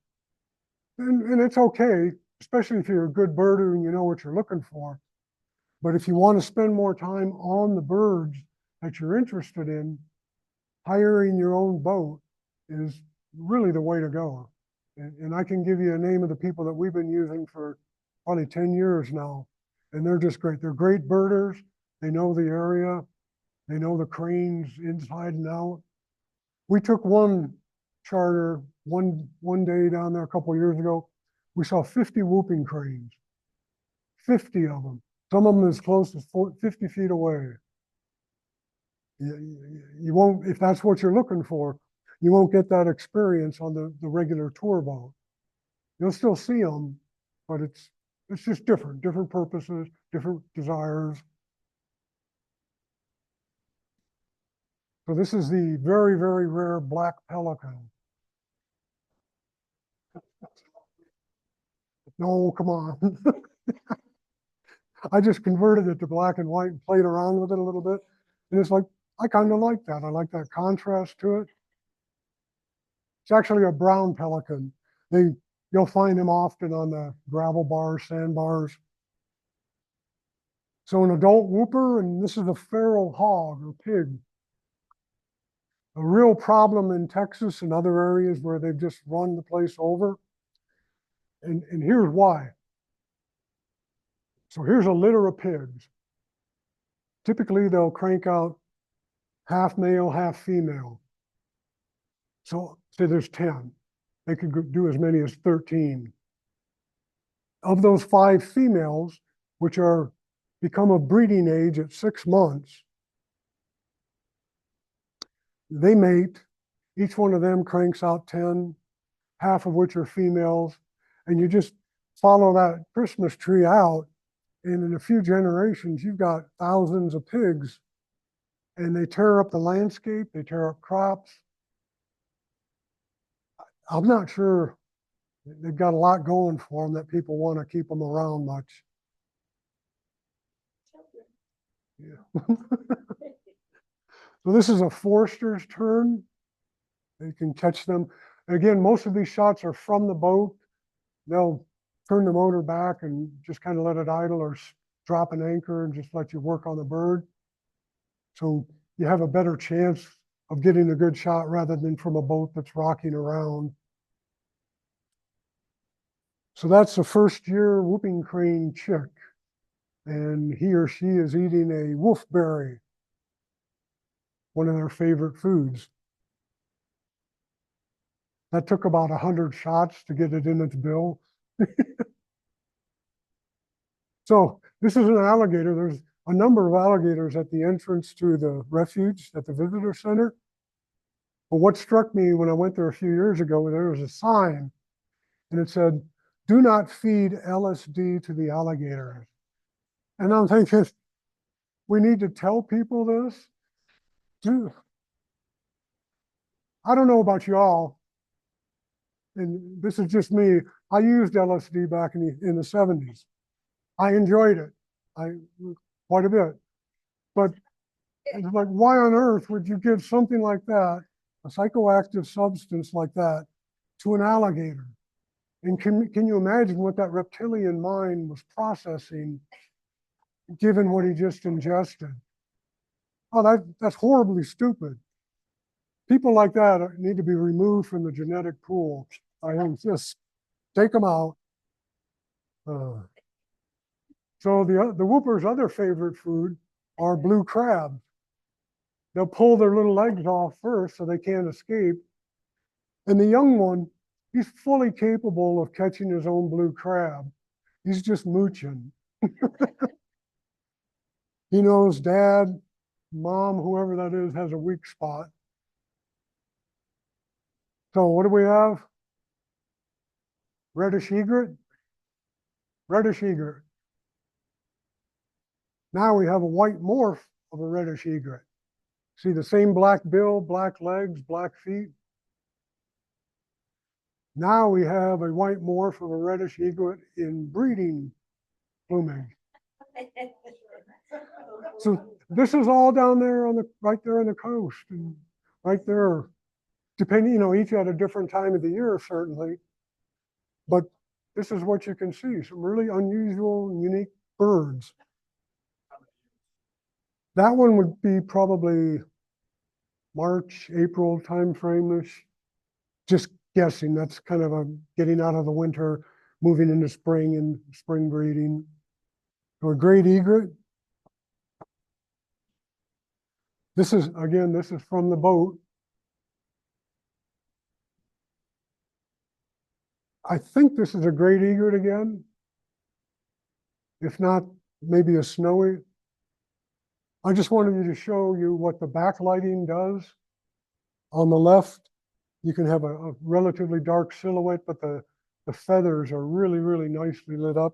And it's okay, especially if you're a good birder and you know what you're looking for. But if you want to spend more time on the birds that you're interested in, hiring your own boat is really the way to go. And I can give you a name of the people that we've been using for probably 10 years now. And they're just great. They're great birders. They know the area. They know the cranes inside and out. We took one charter one day down there a couple of years ago. We saw 50 whooping cranes, 50 of them. Some of them as close as 50 feet away. You won't, if that's what you're looking for, you won't get that experience on the regular tour boat. You'll still see them, but it's just different purposes, different desires. So this is the very, very rare black pelican. No, come on. I just converted it to black and white and played around with it a little bit. And it's like, I kind of like that. I like that contrast to it. It's actually a brown pelican. You'll find them often on the gravel bars, sandbars. So an adult whooper, and this is a feral hog or pig. A real problem in Texas and other areas where they've just run the place over. And here's why. So here's a litter of pigs. Typically, they'll crank out half male, half female. So say there's 10. They could do as many as 13. Of those 5 females, which are become of breeding age at 6 months, they mate. Each one of them cranks out 10, half of which are females. And you just follow that Christmas tree out, and in a few generations, you've got thousands of pigs, and they tear up the landscape, they tear up crops. I'm not sure they've got a lot going for them that people want to keep them around much. Yeah. So this is a Forster's tern. You can catch them. Again, most of these shots are from the boat. They'll turn the motor back and just kind of let it idle, or drop an anchor and just let you work on the bird. So you have a better chance of getting a good shot rather than from a boat that's rocking around. So that's a first-year whooping crane chick. And he or she is eating a wolfberry, one of their favorite foods. That took about 100 shots to get it in its bill. So this is an alligator. There's a number of alligators at the entrance to the refuge at the visitor center. But what struck me when I went there a few years ago, there was a sign and it said, "Do not feed LSD to the alligators." And I'm thinking, we need to tell people this? Dude, I don't know about y'all, and this is just me. I used LSD back in the 70s. I enjoyed it. Quite a bit. But it's like, why on earth would you give something like that, a psychoactive substance like that, to an alligator? And can you imagine what that reptilian mind was processing, given what he just ingested? Oh, that's horribly stupid. People like that need to be removed from the genetic pool. I mean, just take them out. So the whooper's other favorite food are blue crabs. They'll pull their little legs off first so they can't escape. And the young one, he's fully capable of catching his own blue crab. He's just mooching. He knows dad, mom, whoever that is, has a weak spot. So what do we have? Reddish egret? Reddish egret. Now we have a white morph of a reddish egret. See the same black bill, black legs, black feet. Now we have a white morph of a reddish egret in breeding plumage. So this is all down there on the, right there on the coast and right there, depending, you know, each at a different time of the year, certainly. But this is what you can see, some really unusual and unique birds. That one would be probably March, April timeframe-ish. Just guessing, that's kind of a getting out of the winter, moving into spring and spring breeding. Or great egret. This is, again, this is from the boat. I think this is a great egret again. If not, maybe a snowy. I just wanted to show you what the backlighting does. On the left, you can have a relatively dark silhouette, but the feathers are really, really nicely lit up.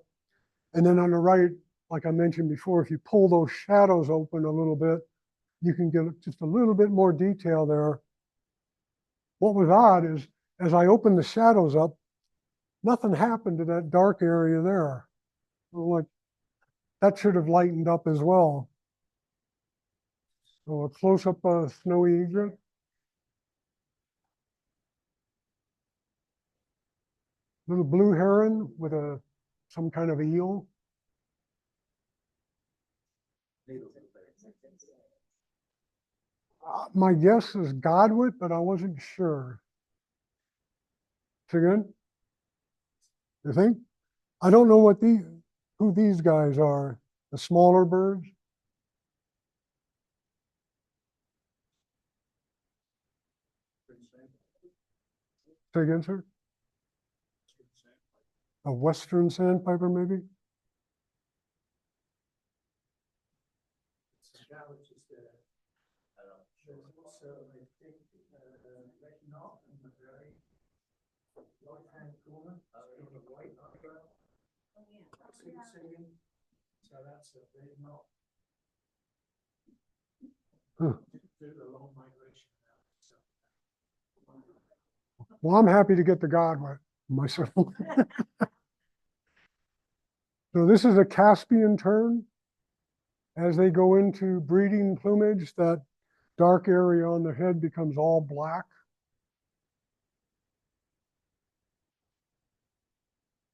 And then on the right, like I mentioned before, if you pull those shadows open a little bit, you can get just a little bit more detail there. What was odd is, as I opened the shadows up, nothing happened to that dark area there. Like, that should have lightened up as well. So a close-up snowy egret. Little blue heron with some kind of eel. My guess is godwit, but I wasn't sure. Say again? You think? I don't know who these guys are. The smaller birds. Say again, sir? A western sandpiper, maybe? There's also, I think, red knot in the very right-hand corner. It's got a white eyebrow. See it singing? So that's a red knot. Huh. Do the long migration now. So. Well, I'm happy to get the godwit myself. So this is a Caspian tern. As they go into breeding plumage, that dark area on the head becomes all black.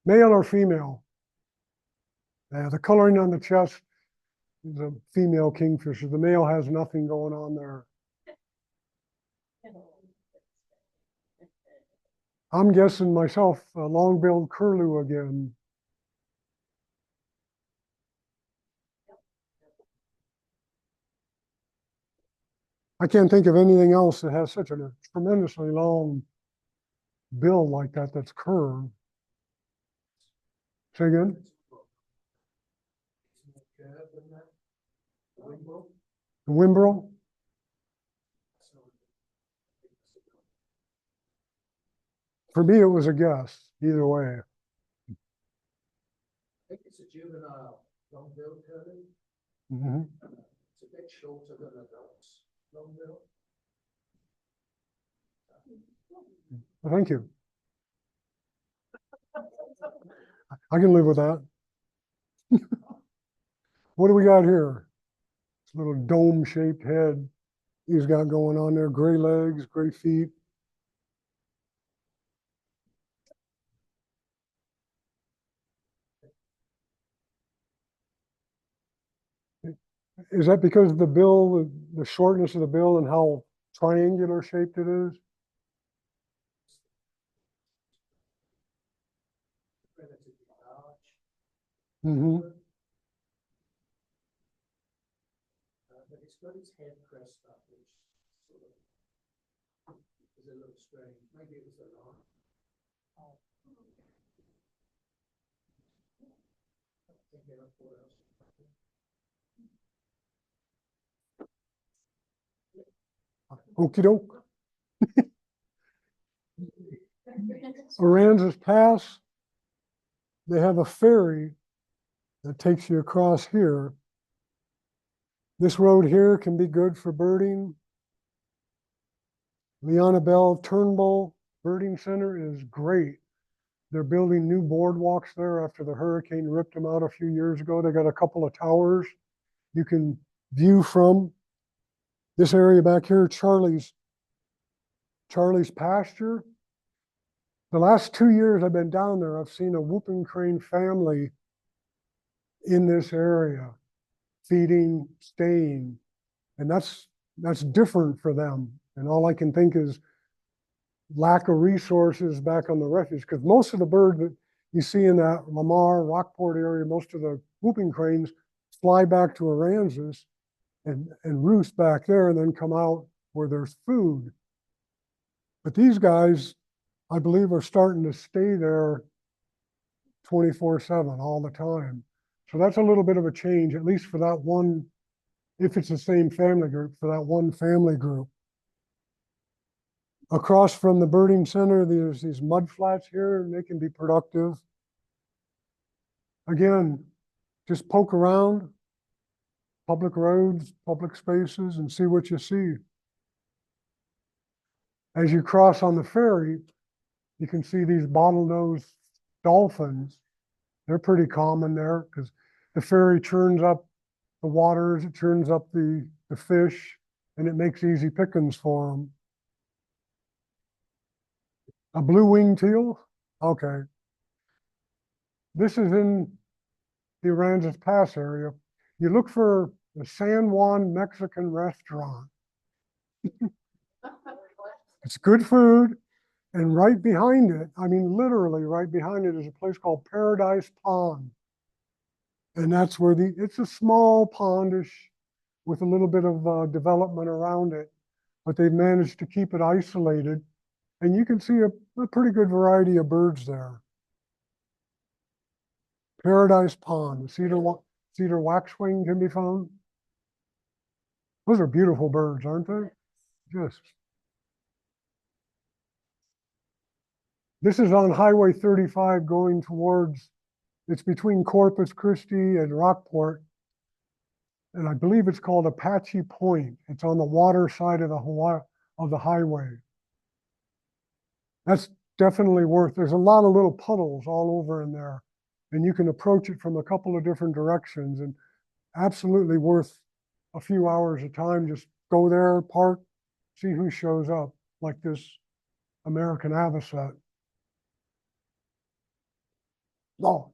Male or female? The coloring on the chest is a female kingfisher. The male has nothing going on there. I'm guessing myself, a long-billed curlew again. I can't think of anything else that has such a tremendously long bill like that that's curved. Say again? The Wimbrel? For me, it was a guess, either way. I think it's a juvenile long-billed curlew. Mm-hmm. It's a bit shorter than adults long-billed. Well, thank you. I can live with that. What do we got here? This little dome-shaped head he's got going on there. Gray legs, gray feet. Is that because of the bill, the shortness of the bill and how triangular shaped it is? Relatively large. Mm-hmm. But it's got its head pressed up, which sort of is a little strange. Maybe it was a lot. Okie doke. Aransas Pass, they have a ferry that takes you across here. This road here can be good for birding. Liana Bell Turnbull birding center is great. They're building new boardwalks there after the hurricane ripped them out a few years ago. They got a couple of towers you can view from. This area back here, Charlie's pasture. The last 2 years I've been down there, I've seen a whooping crane family in this area, feeding, staying, and that's different for them. And all I can think is lack of resources back on the refuge, because most of the birds that you see in that Lamar, Rockport area, most of the whooping cranes fly back to Aransas and roost back there and then come out where there's food. But these guys, I believe, are starting to stay there 24/7 all the time. So that's a little bit of a change, at least for that one, if it's the same family group, for that one family group. Across from the birding center, there's these mud flats here, and they can be productive. Again, just poke around public roads, public spaces, and see what you see. As you cross on the ferry, you can see these bottlenose dolphins. They're pretty common there because the ferry churns up the waters, it churns up the fish, and it makes easy pickings for them. A blue-winged teal? Okay. This is in the Aransas Pass area. You look for the San Juan Mexican restaurant. It's good food. And right behind it, I mean, literally right behind it is a place called Paradise Pond. And that's where it's a small pondish with a little bit of development around it, but they've managed to keep it isolated. And you can see a pretty good variety of birds there. Paradise Pond, cedar waxwing can be found. Those are beautiful birds, aren't they? Just. This is on Highway 35 going towards, it's between Corpus Christi and Rockport. And I believe it's called Apache Point. It's on the water side of the highway. That's definitely there's a lot of little puddles all over in there. And you can approach it from a couple of different directions, and absolutely worth a few hours of time. Just go there, park, see who shows up, like this American avocet. Oh,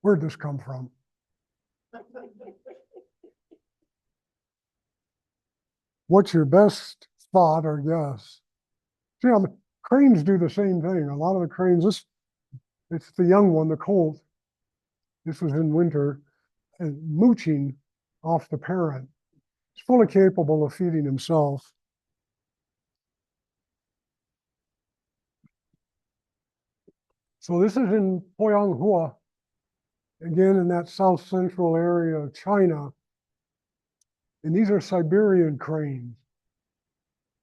where'd this come from? What's your best spot or guess? See, cranes do the same thing. A lot of the cranes, it's the young one, the colt. This was in winter, and mooching off the parent. He's fully capable of feeding himself. So this is in Poyanghua, again in that south central area of China. And these are Siberian cranes.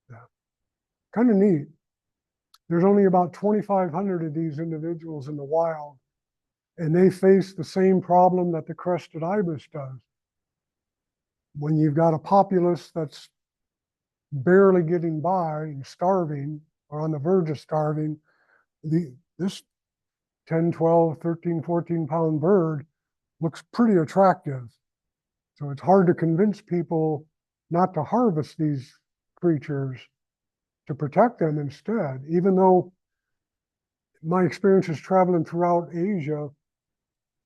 Yeah. Kind of neat. There's only about 2,500 of these individuals in the wild, and they face the same problem that the crested ibis does. When you've got a populace that's barely getting by and starving or on the verge of starving, this 10, 12, 13, 14-pound bird looks pretty attractive. So it's hard to convince people not to harvest these creatures, to protect them instead, even though my experience is traveling throughout Asia,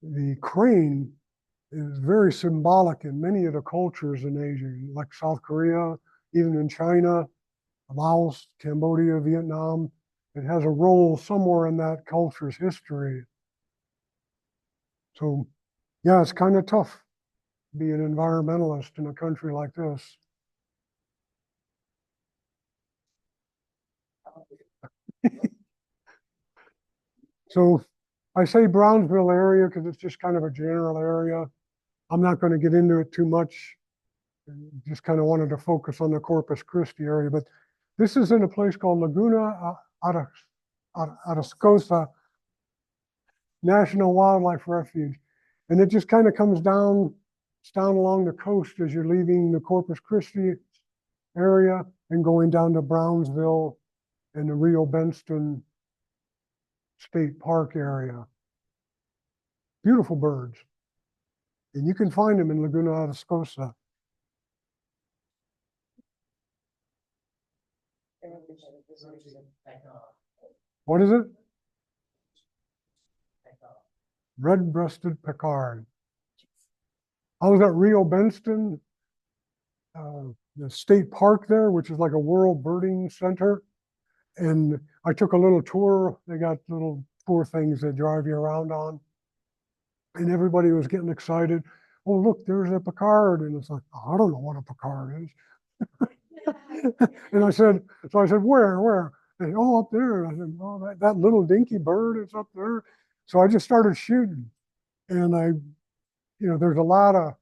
the crane is very symbolic in many of the cultures in Asia, like South Korea, even in China, Laos, Cambodia, Vietnam. It has a role somewhere in that culture's history. So, yeah, it's kind of tough to be an environmentalist in a country like this. So I say Brownsville area because it's just kind of a general area. I'm not going to get into it too much. Just kind of wanted to focus on the Corpus Christi area. But this is in a place called Laguna Atascosa National Wildlife Refuge. And it just kind of comes down, it's down along the coast as you're leaving the Corpus Christi area and going down to Brownsville in the Rio Benston State Park area. Beautiful birds. And you can find them in Laguna Atascosa. What is it? Red-breasted peccary. I was at Rio Benston, the state park there, which is like a world birding center. And I took a little tour. They got little tour things that drive you around on. And everybody was getting excited. Oh, look, there's a Picard. And it's like, oh, I don't know what a Picard is. And I said, where? And, oh, up there. And I said, oh, that little dinky bird is up there. So I just started shooting. And there's a lot of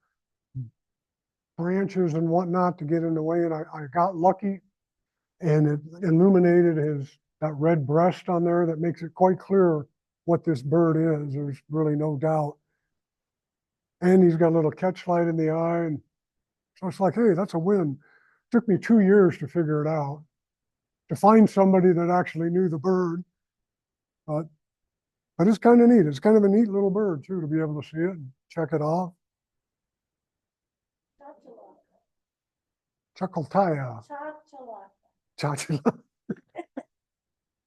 branches and whatnot to get in the way. And I got lucky, and it illuminated that red breast on there that makes it quite clear what this bird is. There's really no doubt. And he's got a little catch light in the eye. And so it's like, hey, that's a win. It took me 2 years to figure it out, to find somebody that actually knew the bird. But it's kind of neat. It's kind of a neat little bird, too, to be able to see it and check it off. Chacaltaya. Chachala.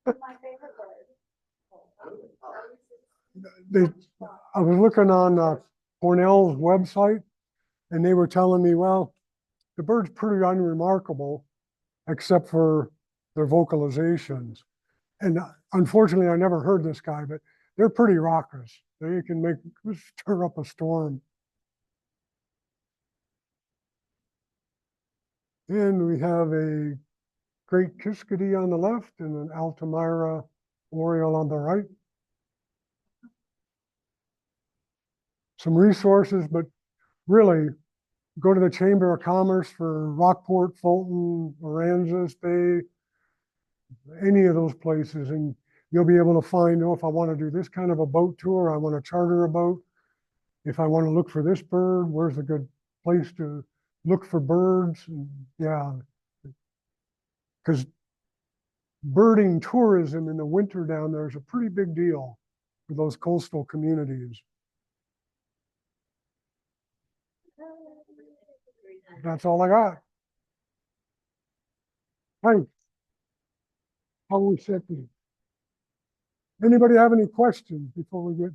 My favorite word. I was looking on Cornell's website, and they were telling me, well, the bird's pretty unremarkable, except for their vocalizations. And unfortunately, I never heard this guy, but they're pretty raucous. They can stir up a storm. And we have a great Kiskadee on the left and an Altamira oriole on the right. Some resources, but really go to the Chamber of Commerce for Rockport, Fulton, Aransas Bay, any of those places, and you'll be able to find, if I want to do this kind of a boat tour, I want to charter a boat. If I want to look for this bird, where's a good place to look for birds? And yeah, because birding tourism in the winter down there is a pretty big deal for those coastal communities. That's all I got. Thanks. How are we sitting? Anybody have any questions before we get?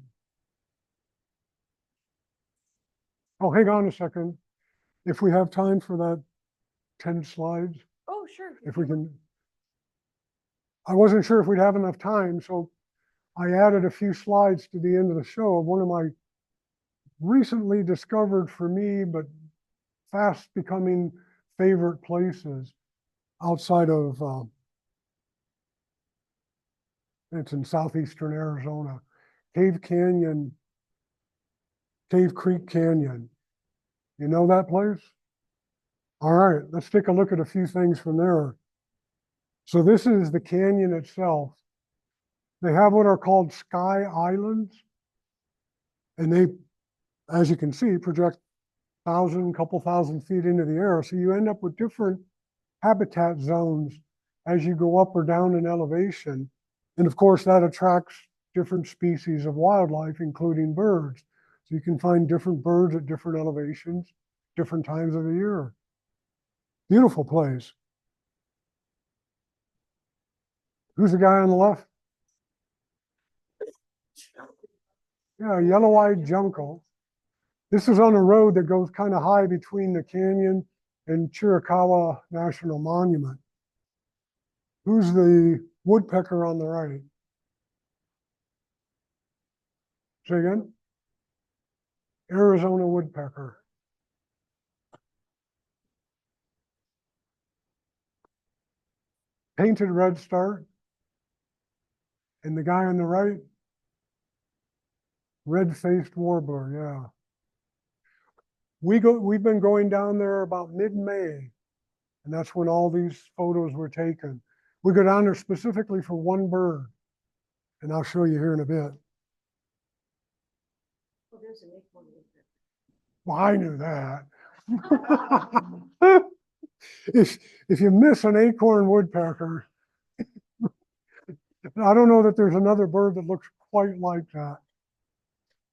Oh, hang on a second. If we have time for that 10 slides, Oh, sure. if we can. I wasn't sure if we'd have enough time, so I added a few slides to the end of the show of one of my recently discovered for me, but fast becoming favorite places outside of, it's in southeastern Arizona, Cave Creek Canyon. You know that place? All right, let's take a look at a few things from there. So this is the canyon itself. They have what are called sky islands. And they, as you can see, project couple thousand feet into the air. So you end up with different habitat zones as you go up or down in elevation. And of course, that attracts different species of wildlife, including birds. So you can find different birds at different elevations, different times of the year. Beautiful place. Who's the guy on the left? Yeah, yellow-eyed junco. This is on a road that goes kind of high between the canyon and Chiricahua National Monument. Who's the woodpecker on the right? Say again? Arizona woodpecker. Painted redstart. And the guy on the right? Red-faced warbler, yeah. We've been going down there about mid-May, and that's when all these photos were taken. We go down there specifically for one bird, and I'll show you here in a bit. Oh, there's an acorn with it. Well, I knew that. If you miss an acorn woodpecker, I don't know that there's another bird that looks quite like that.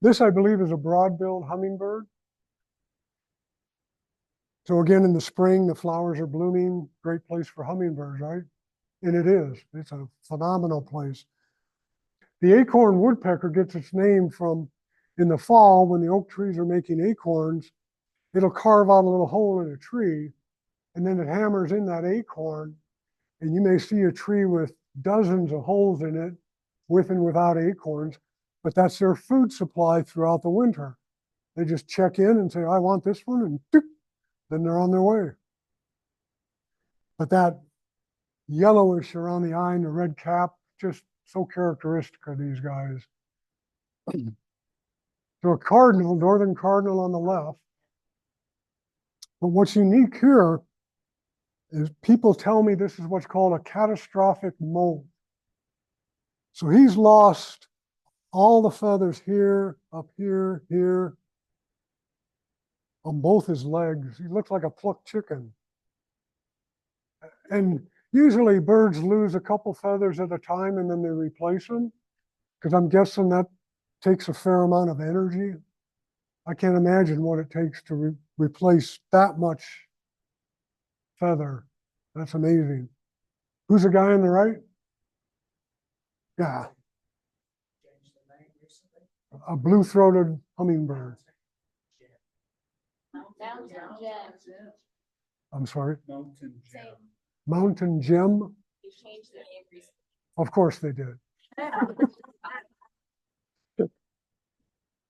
This, I believe, is a broad-billed hummingbird. So again, in the spring, the flowers are blooming, great place for hummingbirds, right? And it is. It's a phenomenal place. The acorn woodpecker gets its name from, in the fall, when the oak trees are making acorns, it'll carve out a little hole in a tree, and then it hammers in that acorn, and you may see a tree with dozens of holes in it, with and without acorns, but that's their food supply throughout the winter. They just check in and say, I want this one, and doop, then they're on their way. But that yellowish around the eye and the red cap, just so characteristic of these guys. So a cardinal, northern cardinal on the left. But what's unique here is people tell me this is what's called a catastrophic molt. So he's lost all the feathers here, up here, here, on both his legs. He looks like a plucked chicken. And usually birds lose a couple feathers at a time and then they replace them, because I'm guessing that takes a fair amount of energy. I can't imagine what it takes to replace that much feather. That's amazing. Who's the guy on the right? Yeah, Changed the name recently. a blue-throated hummingbird. Mountain Gem. I'm sorry, Mountain Gem. mountain gem. You changed the name recently. Of course they did.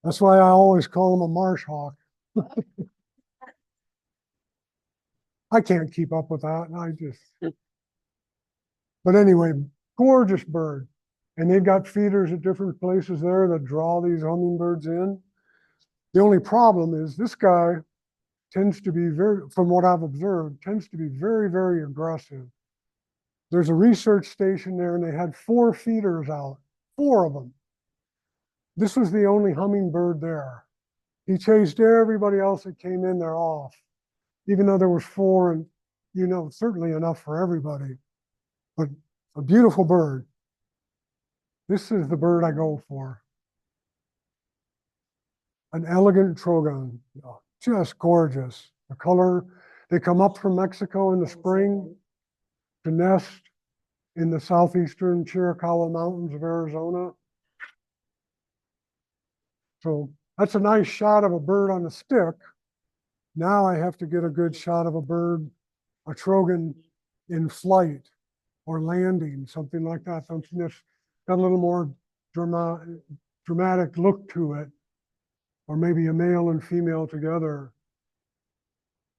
That's why I always call him a marsh hawk. I can't keep up with that. I just. But anyway, gorgeous bird. And they've got feeders at different places there that draw these hummingbirds in. The only problem is this guy tends to be very, from what I've observed, tends to be very, very aggressive. There's a research station there and they had 4 feeders out, 4 of them. This was the only hummingbird there. He chased everybody else that came in there off, even though there was 4 and, you know, certainly enough for everybody. But a beautiful bird. This is the bird I go for. An elegant trogon, just gorgeous. The color, they come up from Mexico in the spring to nest in the southeastern Chiricahua Mountains of Arizona. So that's a nice shot of a bird on a stick. Now I have to get a good shot of a bird, a trogon in flight or landing, something like that, something that's got a little more dramatic look to it, or maybe a male and female together.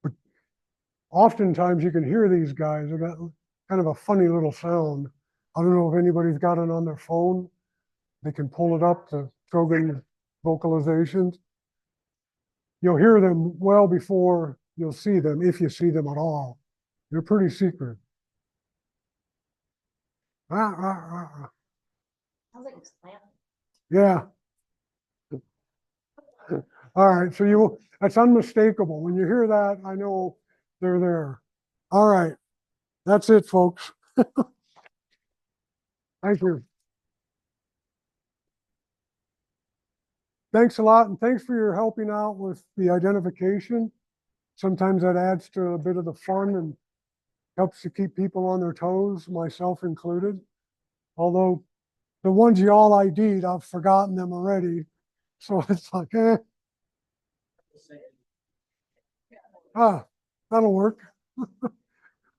But oftentimes you can hear these guys, they've got kind of a funny little sound. I don't know if anybody's got it on their phone. They can pull it up, the trogon vocalizations. You'll hear them well before you'll see them, if you see them at all. They're pretty secret. Ah, ah, ah, ah. Sounds like it's planted. Yeah. All right, so that's unmistakable. When you hear that, I know they're there. All right, that's it, folks. Thank you. Thanks a lot, and thanks for your helping out with the identification. Sometimes that adds to a bit of the fun and helps to keep people on their toes, myself included. Although the ones you all ID'd, I've forgotten them already. So it's like, that'll work.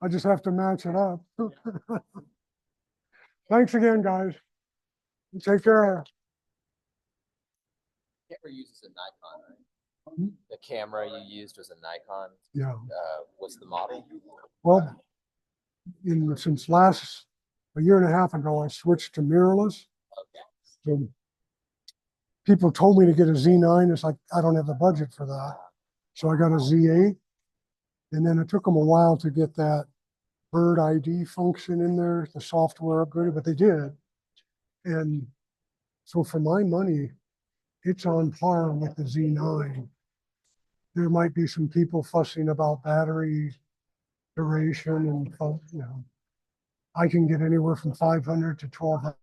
I just have to match it up. Thanks again, guys. Take care. Camera uses a Nikon, right? Mhm. The camera you used was a Nikon. Yeah. What's the model? Well, since a year and a half ago, I switched to mirrorless. Okay. So people told me to get a Z9. It's like, I don't have the budget for that. So I got a Z8. And then it took them a while to get that bird ID function in there, the software upgraded, but they did. And so for my money, it's on par with the Z9. There might be some people fussing about battery duration and, you know, I can get anywhere from 500 to 1,200